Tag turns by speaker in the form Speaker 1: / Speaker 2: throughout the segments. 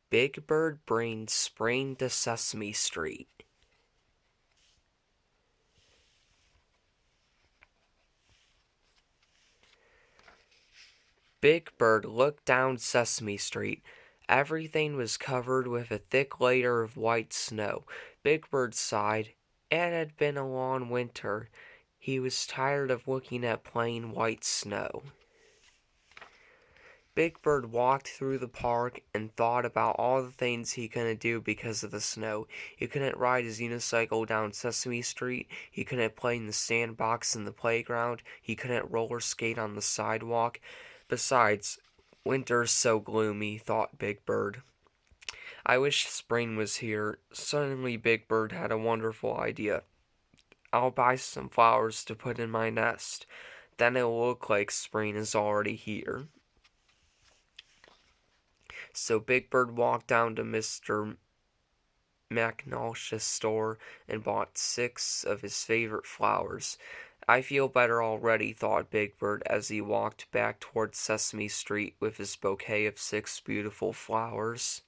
Speaker 1: Big Bird brings spring to Sesame Street. Big Bird looked down Sesame Street. Everything was covered with a thick layer of white snow. Big Bird sighed. It had been a long winter. He was tired of looking at plain white snow. Big Bird walked through the park and thought about all the things he couldn't do because of the snow. He couldn't ride his unicycle down Sesame Street. He couldn't play in the sandbox in the playground. He couldn't roller skate on the sidewalk. Besides, winter's so gloomy, thought Big Bird. I wish spring was here. Suddenly Big Bird had a wonderful idea. I'll buy some flowers to put in my nest. Then it'll look like spring is already here. So Big Bird walked down to Mr. McNaugh's store and bought 6 of his favorite flowers. I feel better already, thought Big Bird as he walked back towards Sesame Street with his bouquet of 6 beautiful flowers.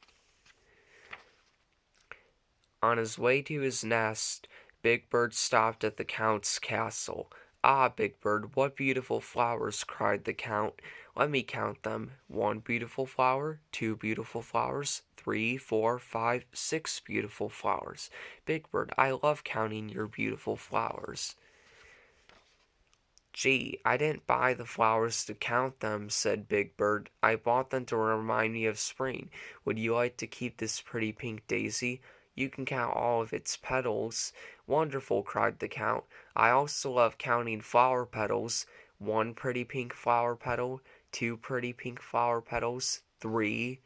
Speaker 1: On his way to his nest, Big Bird stopped at the Count's castle. Ah, Big Bird, what beautiful flowers, cried the Count. Let me count them. 1 beautiful flower, 2 beautiful flowers, 3, 4, 5, 6 beautiful flowers. Big Bird, I love counting your beautiful flowers. Gee, I didn't buy the flowers to count them, said Big Bird. I bought them to remind me of spring. Would you like to keep this pretty pink daisy? You can count all of its petals. Wonderful, cried the Count. I also love counting flower petals. 1 pretty pink flower petal, 2 pretty pink flower petals, 3.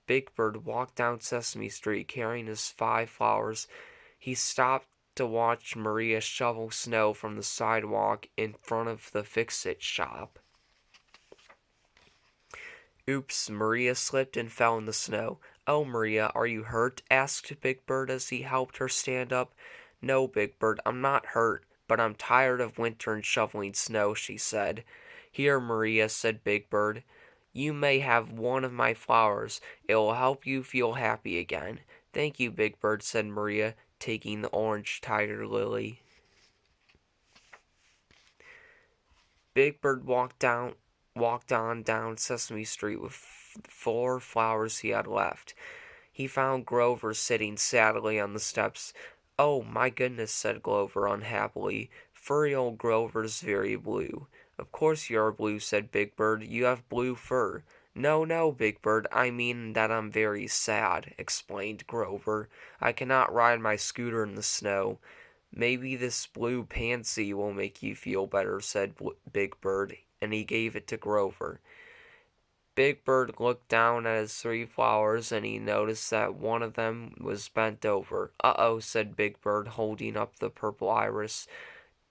Speaker 1: Big Bird walked down Sesame Street carrying his 5 flowers. He stopped to watch Maria shovel snow from the sidewalk in front of the Fix-It shop. Oops, Maria slipped and fell in the snow. Oh, Maria, are you hurt? Asked Big Bird as he helped her stand up. No, Big Bird, I'm not hurt, but I'm tired of winter and shoveling snow, she said. Here, Maria, said Big Bird. You may have 1 of my flowers. It will help you feel happy again. Thank you, Big Bird, said Maria, taking the orange tiger lily. Big Bird walked on down Sesame Street with 4 flowers he had left. He found Grover sitting sadly on the steps. Oh, my goodness, said Grover unhappily. Furry old Grover's very blue. Of course you are blue, said Big Bird. You have blue fur. No, Big Bird, I mean that I'm very sad, explained Grover. I cannot ride my scooter in the snow. Maybe this blue pansy will make you feel better, said Big Bird, and he gave it to Grover. Big Bird looked down at his 3 flowers and he noticed that 1 of them was bent over. Uh-oh, said Big Bird, holding up the purple iris.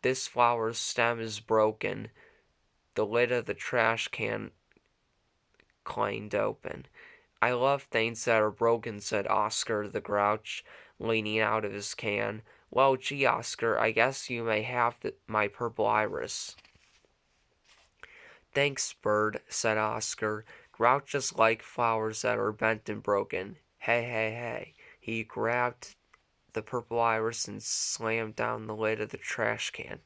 Speaker 1: This flower's stem is broken. The lid of the trash can clanged open. I love things that are broken, said Oscar the Grouch, leaning out of his can. Well, gee, Oscar, I guess you may have my purple iris. Thanks, Bird, said Oscar. Grouches like flowers that are bent and broken. Hey. He grabbed the purple iris and slammed down the lid of the trash can.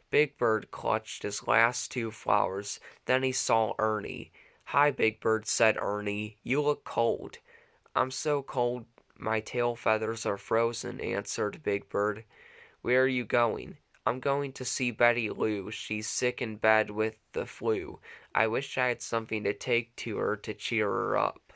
Speaker 1: Big Bird clutched his last 2 flowers. Then he saw Ernie. Hi, Big Bird, said Ernie. You look cold. I'm so cold my tail feathers are frozen, answered Big Bird. Where are you going? I'm going to see Betty Lou. She's sick in bed with the flu. I wish I had something to take to her to cheer her up.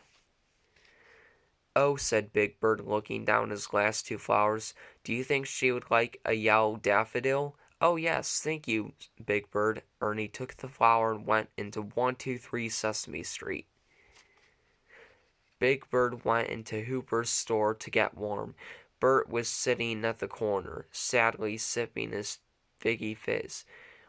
Speaker 1: Oh, said Big Bird, looking down his last 2 flowers. Do you think she would like a yellow daffodil? Oh, yes, thank you, Big Bird. Ernie took the flower and went into 123 Sesame Street. Big Bird went into Hooper's store to get warm. Bert was sitting at the corner, sadly sipping his figgy fizz.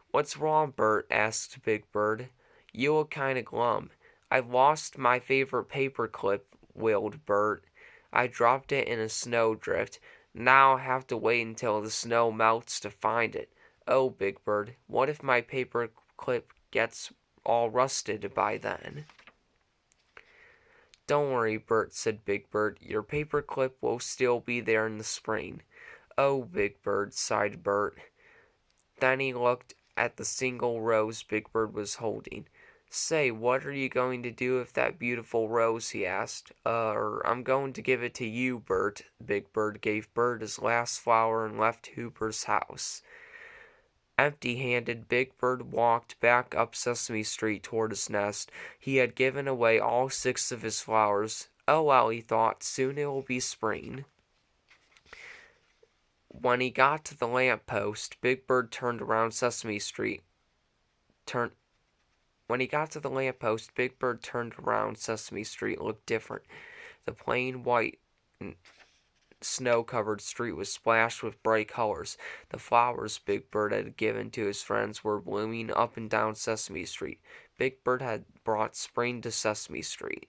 Speaker 1: What's wrong, Bert? Asked Big Bird. You look kind of glum. I've lost my favorite paper clip, wailed Bert. I dropped it in a snowdrift. Now I'll have to wait until the snow melts to find it. Oh, Big Bird, what if my paper clip gets all rusted by then? Don't worry, Bert, said Big Bird. Your paper clip will still be there in the spring. Oh, Big Bird, sighed Bert. Then he looked at the single rose Big Bird was holding. Say, what are you going to do with that beautiful rose? He asked. I'm going to give it to you, Bert. Big Bird gave Bert his last flower and left Hooper's house. Empty-handed, Big Bird walked back up Sesame Street toward his nest. He had given away all 6 of his flowers. Oh well, he thought, soon it will be spring. When he got to the lamp post, Big Bird turned around Sesame Street. When he got to the lamp post, Big Bird turned around Sesame Street looked different. The plain white snow-covered street was splashed with bright colors. The flowers Big Bird had given to his friends were blooming up and down Sesame Street. Big Bird had brought spring to Sesame Street.